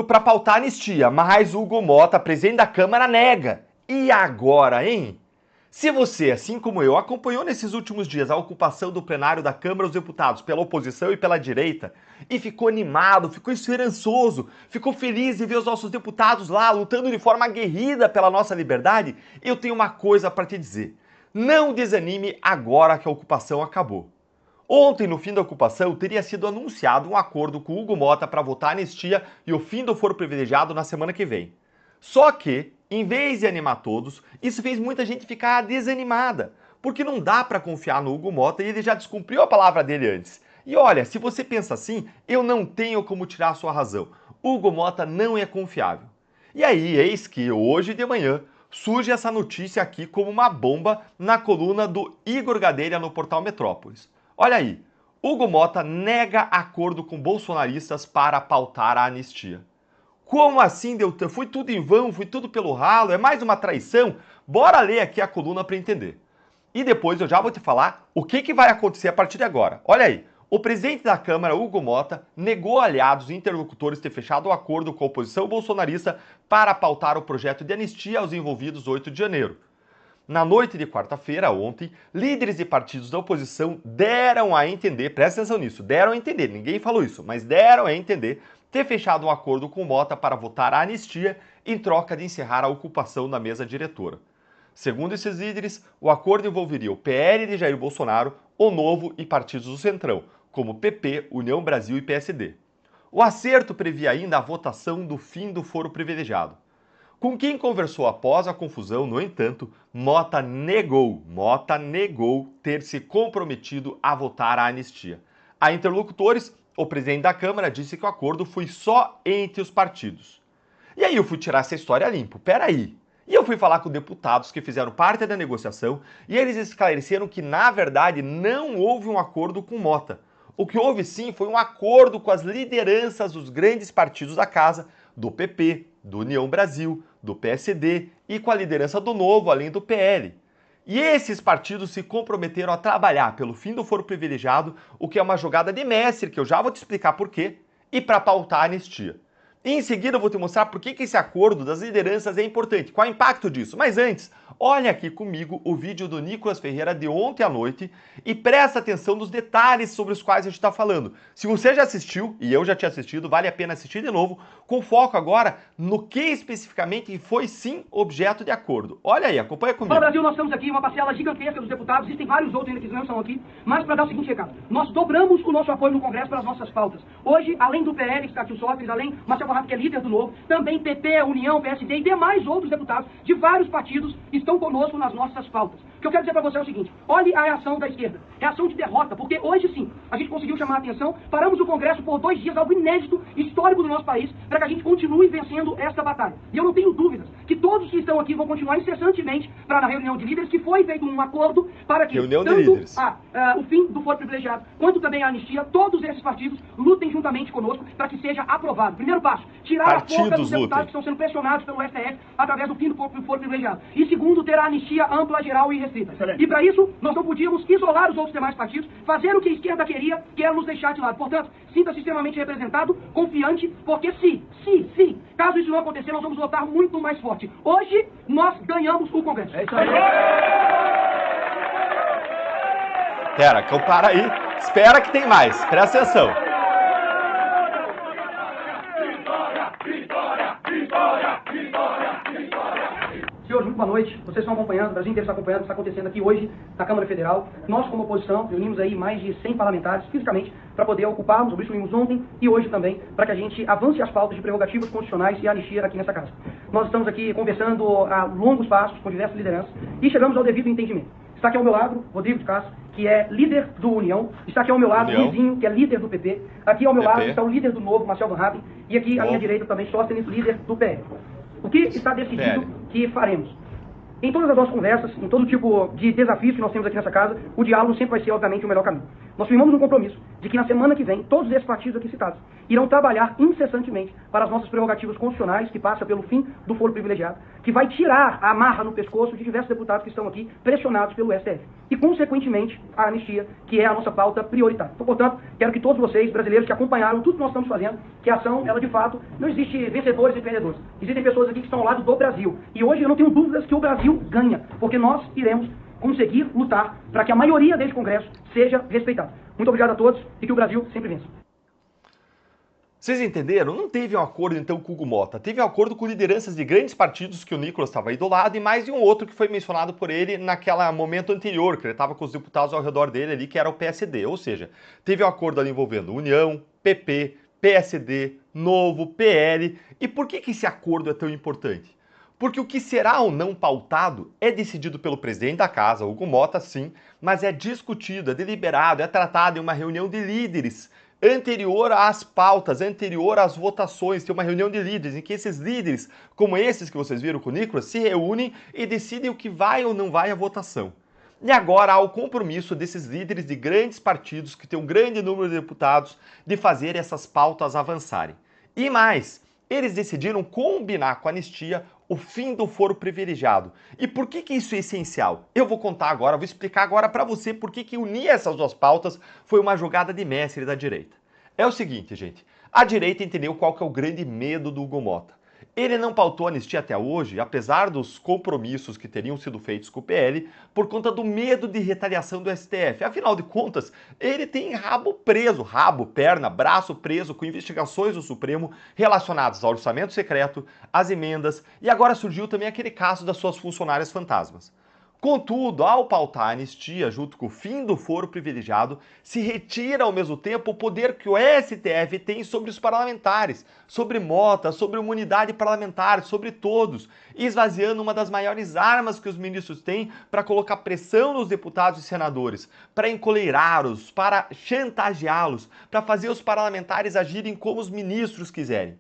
para pautar a anistia, mas Hugo Motta, presidente da Câmara, nega. E agora, hein? Se você, assim como eu, acompanhou nesses últimos dias a ocupação do plenário da Câmara dos Deputados pela oposição e pela direita, e ficou animado, ficou esperançoso, ficou feliz de ver os nossos deputados lá lutando de forma aguerrida pela nossa liberdade, eu tenho uma coisa para te dizer. Não desanime agora que a ocupação acabou. Ontem, no fim da ocupação, teria sido anunciado um acordo com Hugo Motta para votar a anistia e o fim do foro privilegiado na semana que vem. Só que, em vez de animar todos, isso fez muita gente ficar desanimada, porque não dá para confiar no Hugo Motta e ele já descumpriu a palavra dele antes. E olha, se você pensa assim, eu não tenho como tirar a sua razão. Hugo Motta não é confiável. E aí, eis que hoje de manhã surge essa notícia aqui como uma bomba na coluna do Igor Gadelha no portal Metrópolis. Olha aí, Hugo Motta nega acordo com bolsonaristas para pautar a anistia. Como assim, Deltan? Foi tudo em vão? Foi tudo pelo ralo? É mais uma traição? Bora ler aqui a coluna para entender. E depois eu já vou te falar o que vai acontecer a partir de agora. Olha aí, o presidente da Câmara, Hugo Motta, negou a aliados e interlocutores ter fechado um acordo com a oposição bolsonarista para pautar o projeto de anistia aos envolvidos 8 de janeiro. Na noite de quarta-feira, ontem, líderes de partidos da oposição deram a entender, presta atenção nisso, deram a entender, ninguém falou isso, mas deram a entender ter fechado um acordo com Motta para votar a anistia em troca de encerrar a ocupação da mesa diretora. Segundo esses líderes, o acordo envolveria o PL de Jair Bolsonaro, o Novo e partidos do Centrão, como PP, União Brasil e PSD. O acerto previa ainda a votação do fim do foro privilegiado. Com quem conversou após a confusão, no entanto, Motta negou ter se comprometido a votar a anistia. A interlocutores, o presidente da Câmara disse que o acordo foi só entre os partidos. E aí eu fui tirar essa história limpo, peraí. E eu fui falar com deputados que fizeram parte da negociação e eles esclareceram que, na verdade, não houve um acordo com Motta. O que houve sim foi um acordo com as lideranças dos grandes partidos da casa, do PP, do União Brasil, do PSD e com a liderança do Novo, além do PL. E esses partidos se comprometeram a trabalhar pelo fim do foro privilegiado, o que é uma jogada de mestre, que eu já vou te explicar por quê, e para pautar a anistia. E em seguida eu vou te mostrar por que esse acordo das lideranças é importante, qual é o impacto disso. Mas antes, olha aqui comigo o vídeo do Nicolas Ferreira de ontem à noite e presta atenção nos detalhes sobre os quais a gente está falando. Se você já assistiu, e eu já tinha assistido, vale a pena assistir de novo, com foco agora no que especificamente foi sim objeto de acordo. Olha aí, acompanha comigo. Fala Brasil, nós estamos aqui, uma parcela gigantesca dos deputados, existem vários outros ainda que não estão aqui, mas para dar o seguinte recado, nós dobramos o nosso apoio no Congresso para as nossas pautas. Hoje, além do PL, que está aqui o Sócrates, além Marcelo que é líder do Novo, também PP, União, PSD e demais outros deputados de vários partidos estão conosco nas nossas pautas. O que eu quero dizer para você é o seguinte, olhe a reação da esquerda, reação de derrota, porque hoje sim, a gente conseguiu chamar a atenção, paramos o Congresso por 2 dias, algo inédito, histórico do nosso país, para que a gente continue vencendo esta batalha. E eu não tenho dúvidas que todos que estão aqui vão continuar incessantemente para na reunião de líderes, que foi feito um acordo para que tanto o fim do foro privilegiado, quanto também a anistia, todos esses partidos lutem juntamente conosco para que seja aprovado. Primeiro passo, tirar a forca dos deputados que estão sendo pressionados pelo STF através do fim do foro privilegiado. E segundo, ter a anistia ampla, geral e restrita. Excelente. E para isso, nós não podíamos isolar os outros demais partidos, fazer o que a esquerda queria, que era nos deixar de lado. Portanto, sinta-se extremamente representado, confiante, porque caso isso não acontecer, nós vamos lutar muito mais forte. Hoje, nós ganhamos o Congresso. É isso aí. Pera, para aí. Espera que tem mais. Presta atenção. Senhores, muito boa noite. Vocês estão acompanhando, o Brasil inteiro está acompanhando o que está acontecendo aqui hoje na Câmara Federal. Nós, como oposição, reunimos aí mais de 100 parlamentares, fisicamente, para poder ocuparmos, obstruímos ontem e hoje também, para que a gente avance as pautas de prerrogativas constitucionais e anistia aqui nessa casa. Nós estamos aqui conversando a longos passos com diversas lideranças e chegamos ao devido entendimento. Está aqui ao meu lado, Rodrigo de Castro, que é líder do União. Está aqui ao meu lado, Luizinho, que é líder do PP. Aqui ao meu lado está o líder do Novo, Marcelo Van Hatten. E aqui à minha direita também, Sóstenes, líder do PL. O que está decidido que faremos? Em todas as nossas conversas, em todo tipo de desafios que nós temos aqui nessa casa, o diálogo sempre vai ser, obviamente, o melhor caminho. Nós firmamos um compromisso de que na semana que vem, todos esses partidos aqui citados irão trabalhar incessantemente para as nossas prerrogativas constitucionais, que passa pelo fim do foro privilegiado, que vai tirar a amarra no pescoço de diversos deputados que estão aqui pressionados pelo STF. E, consequentemente, a anistia, que é a nossa pauta prioritária. Então, portanto, quero que todos vocês, brasileiros, que acompanharam tudo que nós estamos fazendo, que a ação, ela de fato, não existe vencedores e perdedores. Existem pessoas aqui que estão ao lado do Brasil. E hoje eu não tenho dúvidas que o Brasil ganha, porque nós iremos conseguir lutar para que a maioria deste Congresso seja respeitada. Muito obrigado a todos e que o Brasil sempre vença. Vocês entenderam? Não teve um acordo então com o Hugo Motta, teve um acordo com lideranças de grandes partidos que o Nicolas estava aí do lado e mais de um outro que foi mencionado por ele naquele momento anterior, que ele estava com os deputados ao redor dele ali, que era o PSD, ou seja, teve um acordo ali envolvendo União, PP, PSD, Novo, PL. E por que esse acordo é tão importante? Porque o que será ou não pautado é decidido pelo presidente da casa, Hugo Motta, sim, mas é discutido, é deliberado, é tratado em uma reunião de líderes anterior às pautas, anterior às votações. Tem uma reunião de líderes em que esses líderes, como esses que vocês viram com o Nicolas, se reúnem e decidem o que vai ou não vai à votação. E agora há o compromisso desses líderes de grandes partidos, que têm um grande número de deputados, de fazer essas pautas avançarem. E mais, eles decidiram combinar com a anistia o fim do foro privilegiado. E por que isso é essencial? Eu vou contar agora, vou explicar agora para você por que unir essas duas pautas foi uma jogada de mestre da direita. É o seguinte, gente, a direita entendeu qual que é o grande medo do Hugo Motta. Ele não pautou a anistia até hoje, apesar dos compromissos que teriam sido feitos com o PL, por conta do medo de retaliação do STF. Afinal de contas, ele tem rabo preso, rabo, perna, braço preso com investigações do Supremo relacionadas ao orçamento secreto, às emendas, e agora surgiu também aquele caso das suas funcionárias fantasmas. Contudo, ao pautar a anistia junto com o fim do foro privilegiado, se retira ao mesmo tempo o poder que o STF tem sobre os parlamentares, sobre Motta, sobre a imunidade parlamentar, sobre todos, esvaziando uma das maiores armas que os ministros têm para colocar pressão nos deputados e senadores, para encoleirá-los, para chantageá-los, para fazer os parlamentares agirem como os ministros quiserem.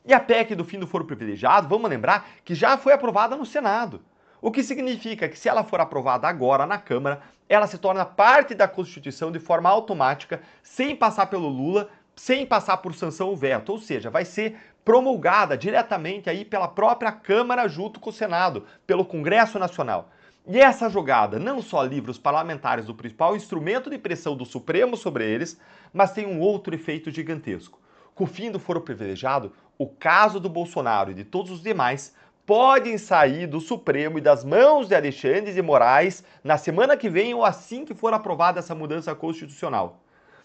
E a PEC do fim do foro privilegiado, vamos lembrar que já foi aprovada no Senado. O que significa que se ela for aprovada agora na Câmara, ela se torna parte da Constituição de forma automática, sem passar pelo Lula, sem passar por sanção ou veto, ou seja, vai ser promulgada diretamente aí pela própria Câmara junto com o Senado, pelo Congresso Nacional. E essa jogada não só livra os parlamentares do principal instrumento de pressão do Supremo sobre eles, mas tem um outro efeito gigantesco. Com o fim do foro privilegiado, o caso do Bolsonaro e de todos os demais podem sair do Supremo e das mãos de Alexandre de Moraes na semana que vem ou assim que for aprovada essa mudança constitucional.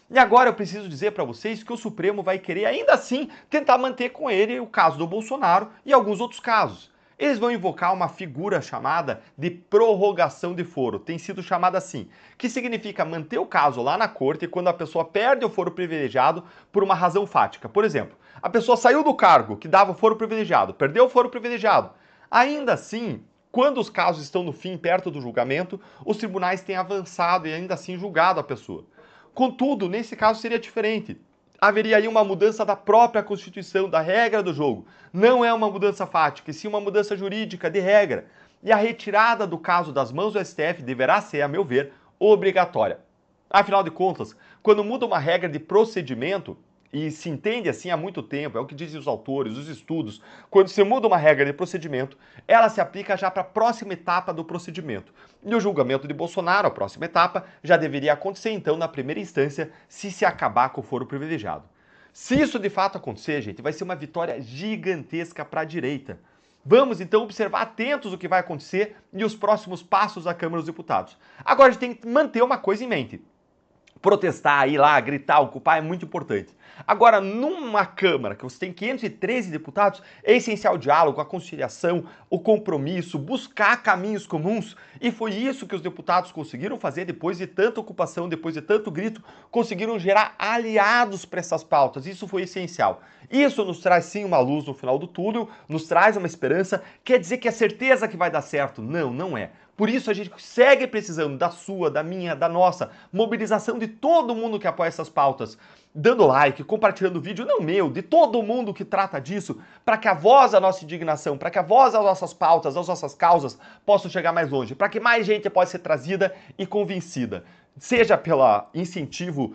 E agora eu preciso dizer para vocês que o Supremo vai querer ainda assim tentar manter com ele o caso do Bolsonaro e alguns outros casos. Eles vão invocar uma figura chamada de prorrogação de foro, tem sido chamada assim, que significa manter o caso lá na corte quando a pessoa perde o foro privilegiado por uma razão fática. Por exemplo, a pessoa saiu do cargo que dava o foro privilegiado, perdeu o foro privilegiado. Ainda assim, quando os casos estão no fim, perto do julgamento, os tribunais têm avançado e ainda assim julgado a pessoa. Contudo, nesse caso seria diferente. Haveria aí uma mudança da própria Constituição, da regra do jogo. Não é uma mudança fática, e sim uma mudança jurídica de regra. E a retirada do caso das mãos do STF deverá ser, a meu ver, obrigatória. Afinal de contas, quando muda uma regra de procedimento, e se entende assim há muito tempo, é o que dizem os autores, os estudos, quando se muda uma regra de procedimento, ela se aplica já para a próxima etapa do procedimento. E o julgamento de Bolsonaro, a próxima etapa, já deveria acontecer então na primeira instância, se acabar com o foro privilegiado. Se isso de fato acontecer, gente, vai ser uma vitória gigantesca para a direita. Vamos então observar atentos o que vai acontecer e os próximos passos da Câmara dos Deputados. Agora a gente tem que manter uma coisa em mente. Protestar, ir lá, gritar, ocupar é muito importante. Agora, numa Câmara que você tem 513 deputados, é essencial o diálogo, a conciliação, o compromisso, buscar caminhos comuns. E foi isso que os deputados conseguiram fazer depois de tanta ocupação, depois de tanto grito, conseguiram gerar aliados para essas pautas. Isso foi essencial. Isso nos traz sim uma luz no final do túnel, nos traz uma esperança. Quer dizer que é certeza que vai dar certo? Não, não é. Por isso a gente segue precisando da sua, da minha, da nossa mobilização de todo mundo que apoia essas pautas, dando like, compartilhando o vídeo, não meu, de todo mundo que trata disso, para que a voz da nossa indignação, para que a voz das nossas pautas, das nossas causas possam chegar mais longe, para que mais gente possa ser trazida e convencida. seja pelo incentivo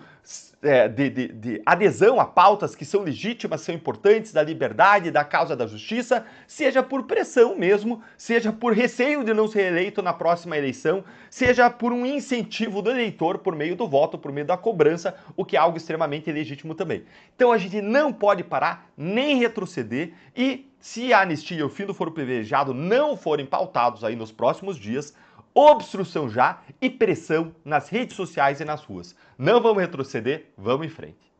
de adesão a pautas que são legítimas, são importantes, da liberdade, da causa da justiça, seja por pressão mesmo, seja por receio de não ser eleito na próxima eleição, seja por um incentivo do eleitor por meio do voto, por meio da cobrança, o que é algo extremamente legítimo também. Então a gente não pode parar nem retroceder e se a anistia e o fim do foro privilegiado não forem pautados aí nos próximos dias, obstrução já e pressão nas redes sociais e nas ruas. Não vamos retroceder, vamos em frente.